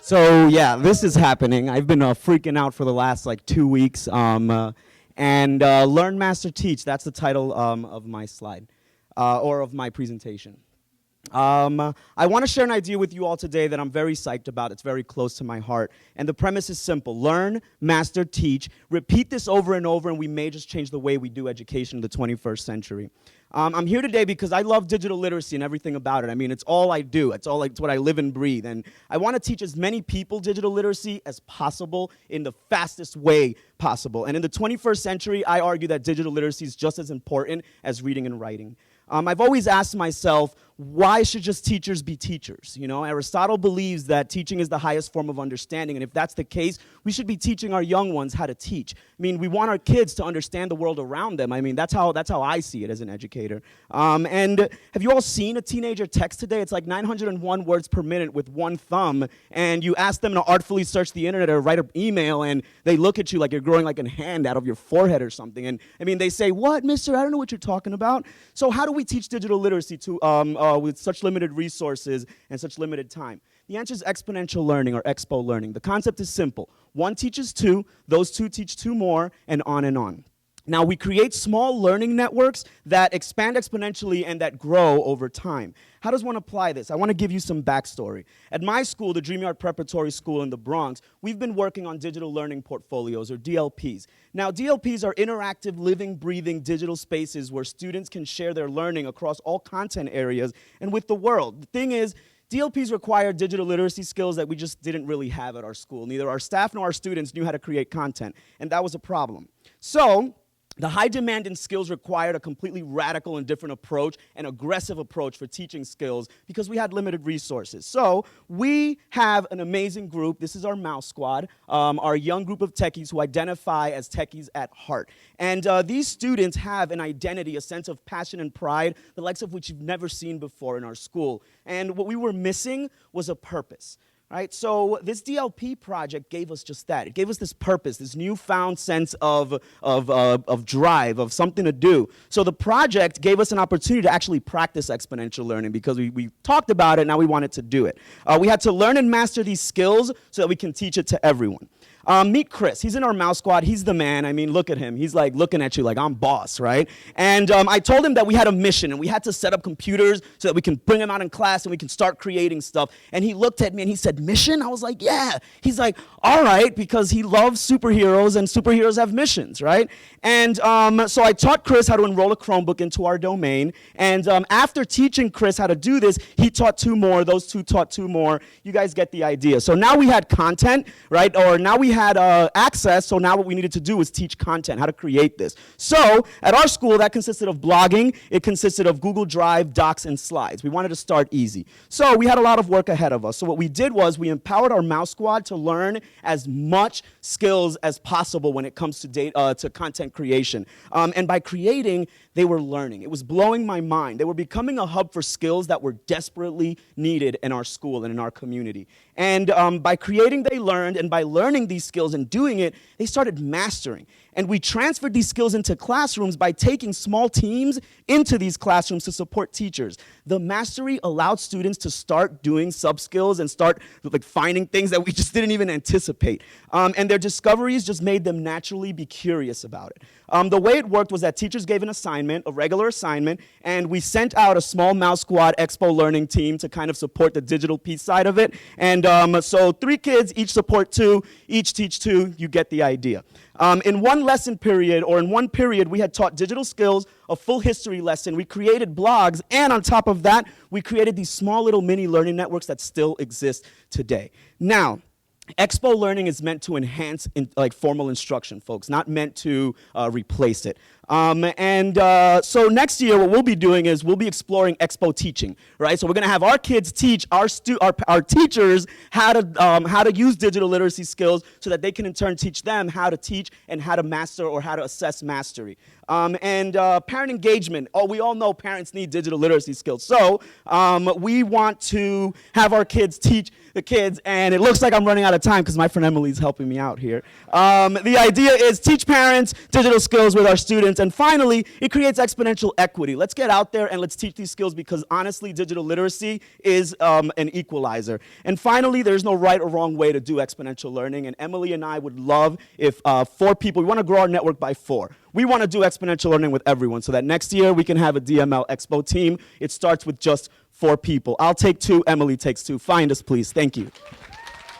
So yeah, this is happening. I've been freaking out for the last like 2 weeks. Learn, Master, Teach. That's the title of my slide or of my presentation. I want to share an idea with you all today that I'm very psyched about. It's very close to my heart. And the premise is simple. Learn, master, teach. Repeat this over and over, and we may just change the way we do education in the 21st century. I'm here today because I love digital literacy and everything about it. I mean, it's all I do. It's what I live and breathe. And I want to teach as many people digital literacy as possible in the fastest way possible. And in the 21st century, I argue that digital literacy is just as important as reading and writing. I've always asked myself, why should just teachers be teachers? You know, Aristotle believes that teaching is the highest form of understanding, and if that's the case, we should be teaching our young ones how to teach. I mean, we want our kids to understand the world around them. I mean, that's how I see it as an educator. And have you all seen a teenager text today? It's like 901 words per minute with one thumb, and you ask them to artfully search the internet or write an email, and they look at you like you're growing like a hand out of your forehead or something. And I mean, they say, "What, mister? I don't know what you're talking about." So how do we teach digital literacy with such limited resources and such limited time? The answer is exponential learning, or expo learning. The concept is simple. One teaches two, those two teach two more, and on and on. Now, we create small learning networks that expand exponentially and that grow over time. How does one apply this? I want to give you some backstory. At my school, the Dreamyard Preparatory School in the Bronx, we've been working on digital learning portfolios, or DLPs. Now, DLPs are interactive, living, breathing digital spaces where students can share their learning across all content areas and with the world. The thing is, DLPs require digital literacy skills that we just didn't really have at our school. Neither our staff nor our students knew how to create content, and that was a problem. So, the high demand in skills required a completely radical and different approach, an aggressive approach for teaching skills because we had limited resources. So we have an amazing group. This is our mouse squad, our young group of techies who identify as techies at heart. And these students have an identity, a sense of passion and pride, the likes of which you've never seen before in our school. And what we were missing was a purpose. Right, so this DLP project gave us just that. It gave us this purpose, this newfound sense of drive, of something to do. So the project gave us an opportunity to actually practice exponential learning because we talked about it, now we wanted to do it. We had to learn and master these skills so that we can teach it to everyone. Meet Chris. He's in our mouse squad. He's the man. I mean, look at him. He's like looking at you like I'm boss, right? And I told him that we had a mission and we had to set up computers so that we can bring him out in class and we can start creating stuff. And he looked at me and he said, "Mission?" I was like, "Yeah." He's like, "All right," because he loves superheroes and superheroes have missions, right? And so I taught Chris how to enroll a Chromebook into our domain. And after teaching Chris how to do this, he taught two more. Those two taught two more. You guys get the idea. So now we had content, right? Or now we had access, so now what we needed to do was teach content, how to create this. So at our school, that consisted of blogging. It consisted of Google Drive, Docs, and slides. We wanted to start easy. So we had a lot of work ahead of us. So what we did was we empowered our mouse squad to learn as much skills as possible when it comes to content creation. And by creating, they were learning. It was blowing my mind. They were becoming a hub for skills that were desperately needed in our school and in our community. And by creating, they learned, and by learning these skills and doing it, they started mastering. And we transferred these skills into classrooms by taking small teams into these classrooms to support teachers. The mastery allowed students to start doing sub-skills and start finding things that we just didn't even anticipate. And their discoveries just made them naturally be curious about it. The way it worked was that teachers gave an assignment, a regular assignment, and we sent out a small mouse squad expo learning team to kind of support the digital piece side of it. And so 3 kids, each support 2, each teach 2, you get the idea. In one lesson period, or in one period, we had taught digital skills, a full history lesson. We created blogs, and on top of that, we created these small little mini learning networks that still exist today. Now, expo learning is meant to enhance formal instruction, folks, not meant to replace it. So next year, what we'll be doing is we'll be exploring expo teaching, right? So we're going to have our kids teach our teachers how to use digital literacy skills so that they can in turn teach them how to teach and how to master or how to assess mastery. Parent engagement. Oh, we all know parents need digital literacy skills. So we want to have our kids teach the kids, and it looks like I'm running out of time because my friend Emily's helping me out here. The idea is teach parents digital skills with our students And finally, it creates exponential equity. Let's get out there and let's teach these skills because honestly, digital literacy is an equalizer. And finally, there's no right or wrong way to do exponential learning. And Emily and I would love if 4 people, we want to grow our network by 4. We want to do exponential learning with everyone so that next year we can have a DML Expo team. It starts with just 4 people. I'll take 2, Emily takes 2. Find us, please. Thank you.